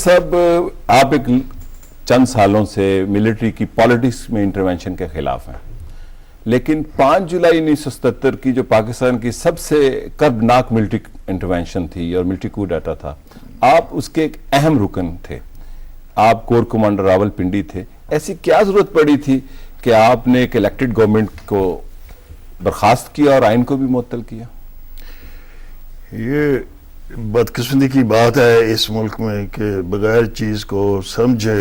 صاحب آپ ایک چند سالوں سے ملٹری کی پالیٹکس میں انٹرونشن کے خلاف ہیں، لیکن 5 جولائی 1977 کی جو پاکستان کی سب سے کربناک ملٹری انٹرونشن تھی اور ملٹری کو ڈیٹا تھا، آپ اس کے ایک اہم رکن تھے، آپ کور کمانڈر راول پنڈی تھے. ایسی کیا ضرورت پڑی تھی کہ آپ نے ایک الیکٹڈ گورنمنٹ کو برخاست کیا اور آئین کو بھی معطل کیا؟ یہ بدقسمتی کی بات ہے اس ملک میں کہ بغیر چیز کو سمجھے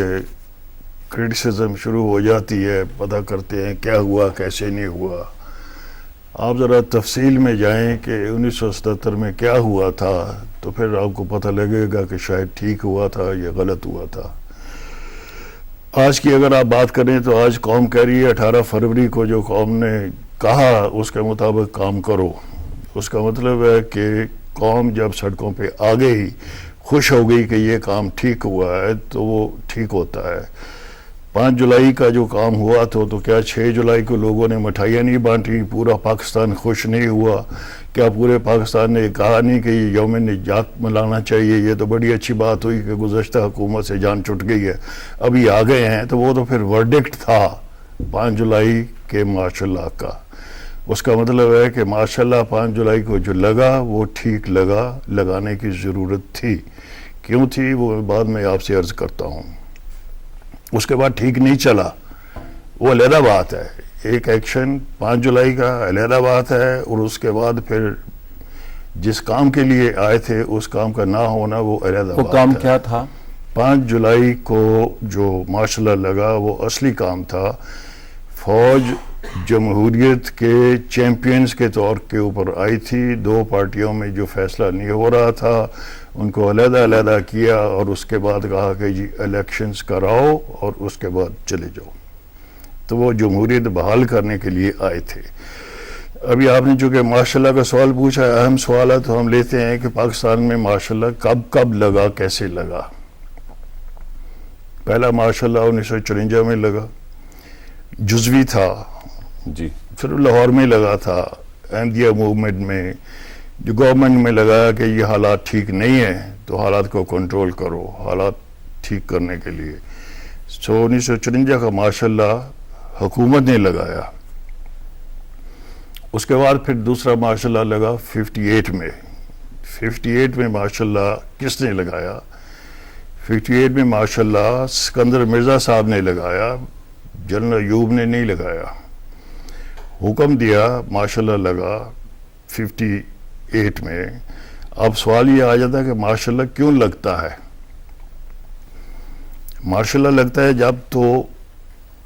کرٹیسزم شروع ہو جاتی ہے. پتہ کرتے ہیں کیا ہوا کیسے نہیں ہوا. آپ ذرا تفصیل میں جائیں کہ 1977 میں کیا ہوا تھا تو پھر آپ کو پتہ لگے گا کہ شاید ٹھیک ہوا تھا یا غلط ہوا تھا. آج کی اگر آپ بات کریں تو آج قوم کہہ رہی ہے 18 فروری کو جو قوم نے کہا اس کے مطابق کام کرو. اس کا مطلب ہے کہ قوم جب سڑکوں پہ آ گئی، خوش ہو گئی کہ یہ کام ٹھیک ہوا ہے تو وہ ٹھیک ہوتا ہے. 5 جولائی کا جو کام ہوا تو کیا 6 جولائی کو لوگوں نے مٹھائیاں نہیں بانٹی؟ پورا پاکستان خوش نہیں ہوا؟ کیا پورے پاکستان نے کہا نہیں کہ یہ یوم نجات منانا چاہیے؟ یہ تو بڑی اچھی بات ہوئی کہ گزشتہ حکومت سے جان چھٹ گئی ہے، ابھی آ گئے ہیں. تو وہ تو پھر ورڈکٹ تھا 5 جولائی کے ماشاء اللہ کا. اس کا مطلب ہے کہ ماشاءاللہ 5 جولائی کو جو لگا وہ ٹھیک لگا، لگانے کی ضرورت تھی. کیوں تھی وہ بعد میں آپ سے عرض کرتا ہوں. اس کے بعد ٹھیک نہیں چلا، وہ علیحدہ بات ہے. ایک ایکشن 5 جولائی کا علیحدہ بات ہے، اور اس کے بعد پھر جس کام کے لیے آئے تھے اس کام کا نہ ہونا وہ علیحدہ بات ہے. وہ کام کیا تھا؟ 5 جولائی کو جو ماشاءاللہ لگا وہ اصلی کام تھا. فوج جمہوریت کے چیمپئنز کے طور کے اوپر آئی تھی. 2 پارٹیوں میں جو فیصلہ نہیں ہو رہا تھا ان کو علیحدہ علیحدہ کیا، اور اس کے بعد کہا کہ جی الیکشنز کراؤ اور اس کے بعد چلے جاؤ. تو وہ جمہوریت بحال کرنے کے لیے آئے تھے. ابھی آپ نے چونکہ ماشاءاللہ کا سوال پوچھا، اہم سوال ہے، تو ہم لیتے ہیں کہ پاکستان میں ماشاءاللہ کب لگا، کیسے لگا. پہلا ماشاءاللہ 1954 میں لگا، جزوی تھا. جی. پھر لاہور میں لگا تھا احمدیہ موومنٹ میں. جو گورنمنٹ میں لگایا کہ یہ حالات ٹھیک نہیں ہیں تو حالات کو کنٹرول کرو، حالات ٹھیک کرنے کے لیے. 1954 کا ماشاءاللہ حکومت نے لگایا. اس کے بعد پھر دوسرا ماشاءاللہ لگا 58 میں. 58 میں ماشاءاللہ کس نے لگایا؟ 58 میں ماشاءاللہ سکندر مرزا صاحب نے لگایا، جنرل ایوب نے نہیں لگایا. حکم دیا، ماشاءاللہ لگا 58 میں. اب سوال یہ آ جاتا ہے کہ ماشاءاللہ کیوں لگتا ہے؟ ماشاءاللہ لگتا ہے جب تو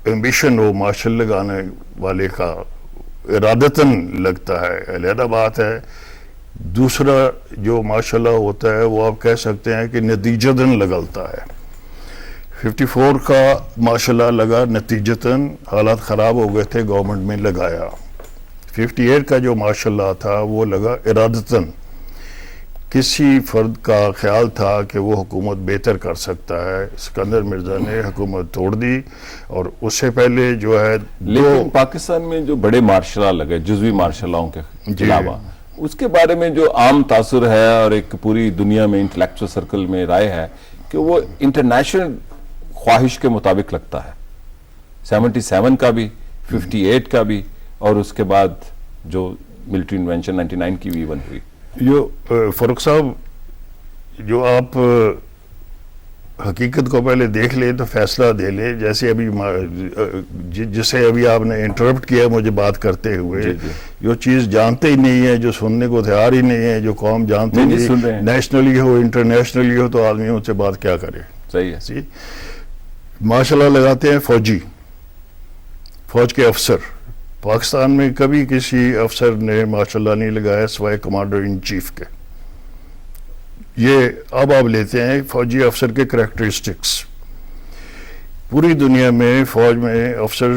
ایمبیشن ہو ماشاءاللہ لگانے والے کا، ارادتاً لگتا ہے، علیحدہ بات ہے. دوسرا جو ماشاءاللہ ہوتا ہے وہ آپ کہہ سکتے ہیں کہ نتیجتاً لگلتا ہے. 54 کا ماشاءاللہ لگا نتیجتاً، حالات خراب ہو گئے تھے، گورنمنٹ میں لگایا. 58 کا جو ماشاءاللہ تھا وہ لگا ارادتاً. کسی فرد کا خیال تھا کہ وہ حکومت بہتر کر سکتا ہے. سکندر مرزا نے حکومت توڑ دی، اور اس سے پہلے جو ہے لیکن پاکستان میں جو بڑے مارشل لا لگے جزوی مارشل لاؤں کے علاوہ، اس کے بارے میں جو عام تاثر ہے اور ایک پوری دنیا میں انٹلیکچوئل سرکل میں رائے ہے کہ وہ انٹرنیشنل خواہش کے مطابق لگتا ہے. 77 کا بھی، 58 کا بھی، اور اس کے بعد جو ملٹری انوینشن 99 کی بھی ایون ہوئی. جو فاروق صاحب، جو آپ حقیقت کو پہلے دیکھ لیں تو فیصلہ دے لیں. جیسے ابھی جسے ابھی آپ نے انٹرپٹ کیا مجھے بات کرتے ہوئے، جو چیز جانتے ہی نہیں ہے، جو سننے کو تیار ہی نہیں ہے، جو قوم جانتے نہیں، نیشنلی ہو انٹرنیشنلی ہو، تو آدمی ان سے بات کیا کرے. صحیح ہے. ماشاءاللہ لگاتے ہیں فوج کے افسر. پاکستان میں کبھی کسی افسر نے ماشاءاللہ نہیں لگایا سوائے کمانڈر ان چیف کے. یہ اب آپ لیتے ہیں فوجی افسر کے کریکٹرسٹکس. پوری دنیا میں فوج میں افسر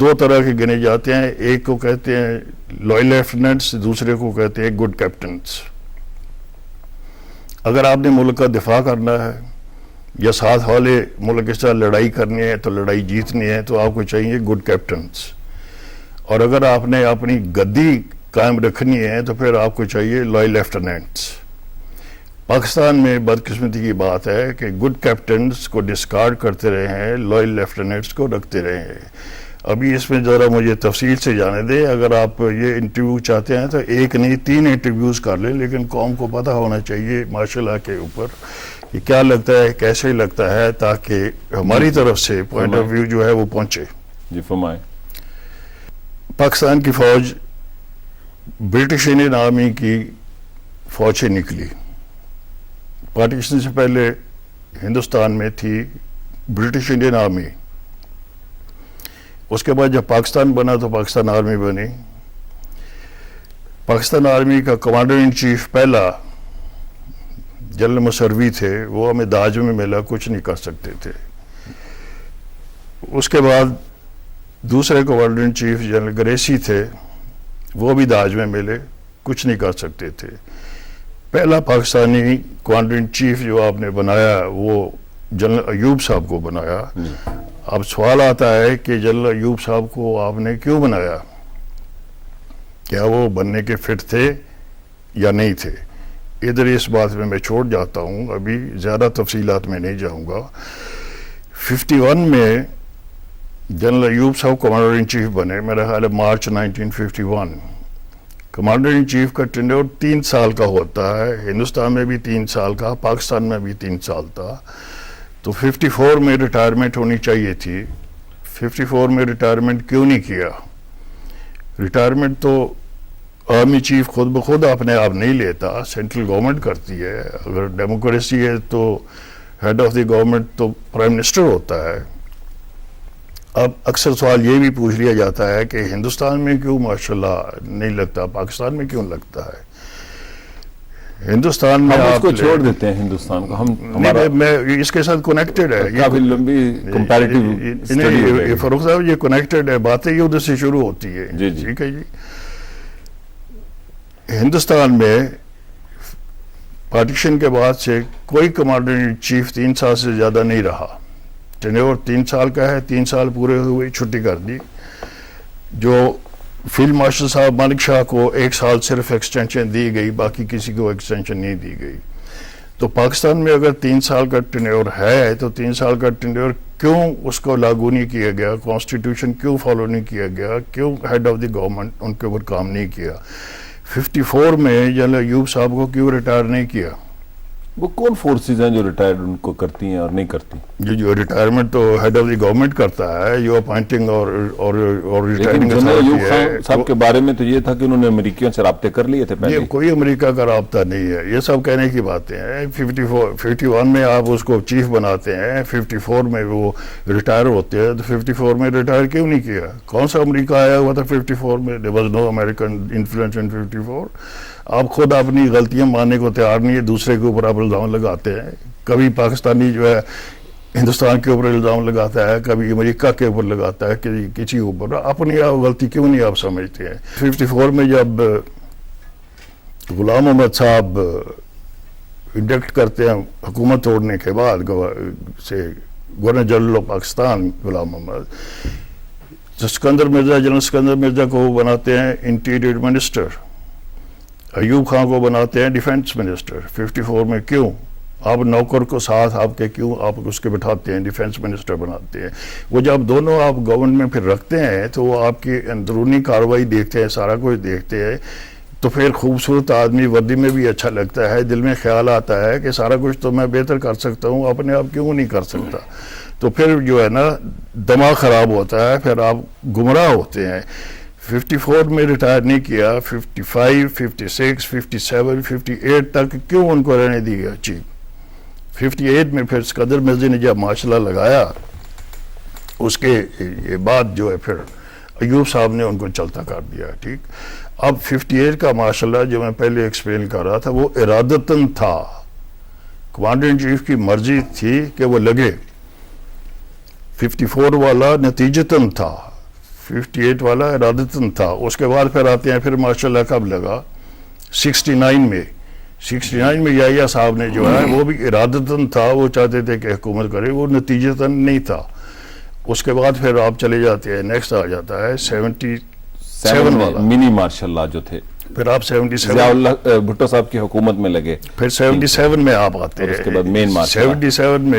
2 طرح کے گنے جاتے ہیں. ایک کو کہتے ہیں لوئل لیفٹیننٹس، دوسرے کو کہتے ہیں گڈ کیپٹنس. اگر آپ نے ملک کا دفاع کرنا ہے یا ساتھ والے ملک کے ساتھ لڑائی کرنی ہے تو لڑائی جیتنی ہے تو آپ کو چاہیے گڈ کیپٹنس. اور اگر آپ نے اپنی گدی قائم رکھنی ہے تو پھر آپ کو چاہیے لوئل لیفٹیننٹس. پاکستان میں بدقسمتی کی بات ہے کہ گڈ کیپٹنز کو ڈسکارڈ کرتے رہے ہیں، لوئل لیفٹیننٹس کو رکھتے رہے ہیں. ابھی اس میں ذرا مجھے تفصیل سے جانے دیں. اگر آپ یہ انٹرویو چاہتے ہیں تو ایک نہیں 3 انٹرویوز کر لیں، لیکن قوم کو پتہ ہونا چاہیے ماشاء اللہ کے اوپر کہ کیا لگتا ہے، کیسے لگتا ہے، تاکہ ہماری طرف سے پوائنٹ آف ویو جو ہے وہ پہنچے. جی فرمائیں. پاکستان کی فوج برٹش انڈین آرمی کی فوج سے نکلی. پارٹیشن سے پہلے ہندوستان میں تھی برٹش انڈین آرمی. اس کے بعد جب پاکستان بنا تو پاکستان آرمی بنی. پاکستان آرمی کا کمانڈر ان چیف پہلا جنرل مسروی تھے، وہ ہمیں داج میں ملا، کچھ نہیں کر سکتے تھے. اس کے بعد دوسرے commander in chief general Gracey تھے، وہ بھی داج میں ملے، کچھ نہیں کر سکتے تھے. پہلا پاکستانی کمانڈر ان چیف جو آپ نے بنایا وہ جنرل ایوب صاحب کو بنایا. اب سوال آتا ہے کہ جنرل ایوب صاحب کو آپ نے کیوں بنایا؟ کیا وہ بننے کے فٹ تھے یا نہیں تھے؟ ادھر اس بات میں چھوڑ جاتا ہوں، ابھی زیادہ تفصیلات میں نہیں جاؤں گا. 51 میں جنرل ایوب صاحب کمانڈر ان چیف بنے، میرا خیال ہے مارچ 1951. کمانڈر ان چیف کا ٹینیور 3 سال کا ہوتا ہے، ہندوستان میں بھی 3 سال کا، پاکستان میں بھی 3 سال تھا. تو 54 میں ریٹائرمنٹ ہونی چاہیے تھی. 54 میں ریٹائرمنٹ کیوں نہیں کیا؟ ریٹائرمنٹ تو آرمی چیف خود بخود اپنے آپ نہیں لیتا، سینٹرل گورنمنٹ کرتی ہے. اگر ڈیموکریسی ہے تو ہیڈ آف دی گورنمنٹ تو پرائم منسٹر ہوتا ہے. اب اکثر سوال یہ بھی پوچھ لیا جاتا ہے کہ ہندوستان میں کیوں ماشاءاللہ نہیں لگتا، پاکستان میں کیوں لگتا ہے؟ ہندوستان میں ہم اس آپ کو چھوڑ دیتے ہیں ہندوستان کو، ہم ہمارا میں اس کے ساتھ کنیکٹڈ ہے. کافی لمبی کمپیریٹیو اسٹڈی ہو نہیں فاروق صاحب، یہ کنیکٹڈ ہے، باتیں یہ ادھر سے شروع ہوتی ہے. جی جی. ٹھیک ہے جی. ہندوستان میں پارٹیشن کے بعد سے کوئی کمانڈر ان چیف 3 سال سے زیادہ نہیں رہا. ٹینیور 3 سال کا ہے، 3 سال پورے ہوئے چھٹی کر دی. جو فیلڈ مارشل صاحب ملک شاہ کو 1 سال صرف ایکسٹینشن دی گئی، باقی کسی کو ایکسٹینشن نہیں دی گئی. تو پاکستان میں اگر 3 سال کا ٹینیور ہے تو 3 سال کا ٹینیور کیوں اس کو لاگو نہیں کیا گیا؟ کانسٹیٹیوشن کیوں فالو نہیں کیا گیا؟ کیوں ہیڈ آف دی گورنمنٹ ان کے اوپر کام نہیں کیا؟ 54 میں جنرل ایوب صاحب کو کیوں ریٹائر نہیں کیا؟ وہ کون فورسز ہیں جو ریٹائرڈ ان کو کرتی ہیں اور نہیں کرتی؟ جو ریٹائرمنٹ تو ہیڈ آف دی گورنمنٹ کرتا ہے، جو اپوائنٹنگ اور لیکن ریٹائرنگ جنرل ایوب خان صاحب کے بارے میں تو یہ تھا کہ انہوں نے امریکیوں سے رابطے کر لیے تھے پہلے. یہ کوئی امریکہ کا رابطہ نہیں ہے، یہ سب کہنے کی باتیں ہیں. 51 میں آپ اس کو چیف بناتے ہیں، 54 میں وہ ریٹائر ہوتے ہیں. تو 54 میں ریٹائر کیوں نہیں کیا؟ کون سا امریکہ آیا ہوا تھا 54 میں؟ there was no American influence in 54. آپ خود اپنی غلطیاں ماننے کو تیار نہیں ہے، دوسرے کے اوپر آپ الزام لگاتے ہیں. کبھی پاکستانی جو ہے ہندوستان کے اوپر الزام لگاتا ہے، کبھی امریکہ کے اوپر لگاتا ہے، کسی اوپر. اپنی آپ غلطی کیوں نہیں آپ سمجھتے ہیں؟ 54 میں جب غلام محمد صاحب انڈکٹ کرتے ہیں حکومت توڑنے کے بعد governor general of Pakistan Ghulam Muhammad, general Sikandar Mirza کو وہ بناتے ہیں انٹیریئر منسٹر، ایوب خان کو بناتے ہیں ڈیفینس منسٹر. 54 میں کیوں؟ آپ نوکر کو ساتھ آپ کے کیوں آپ اس کے بٹھاتے ہیں، ڈیفینس منسٹر بناتے ہیں؟ وہ جب دونوں آپ گورنمنٹ میں پھر رکھتے ہیں تو وہ آپ کی اندرونی کارروائی دیکھتے ہیں، سارا کچھ دیکھتے ہیں. تو پھر خوبصورت آدمی وردی میں بھی اچھا لگتا ہے، دل میں خیال آتا ہے کہ سارا کچھ تو میں بہتر کر سکتا ہوں، اپنے آپ کیوں نہیں کر سکتا؟ تو پھر جو ہے نا دماغ خراب ہوتا ہے، پھر آپ گمراہ ہوتے ہیں. 54 میں ریٹائر نہیں کیا، 55 56 57 58 تک کیوں ان کو رہنے دی گیا چیف؟ 58 میں پھر سکندر مرزا نے جب معاشلہ لگایا، اس کے بعد جو ہے پھر ایوب صاحب نے ان کو چلتا کر دیا. ٹھیک. اب 58 کا معاشلہ جو میں پہلے ایکسپلین کر رہا تھا وہ ارادتاً تھا، کمانڈر ان چیف کی مرضی تھی کہ وہ لگے. 54 والا نتیجتاً تھا، 58 والا ارادتاً تھا. اس کے بعد پھر آتے ہیں پھر ماشاءاللہ کب لگا؟ 69 میں یحییٰ صاحب نے جو ہے وہ بھی ارادتاً تھا، وہ چاہتے تھے کہ حکومت کرے، وہ نتیجتاً نہیں تھا. اس کے بعد پھر آپ چلے جاتے ہیں، نیکسٹ آ جاتا ہے 77 والا منی مارشل لا جو تھے. پھر آپ 77 ضیاء اللہ بھٹو صاحب کی حکومت میں لگے, پھر 77 میں آپ آتے اور ہیں. اس کے بعد مین مارچ 77 میں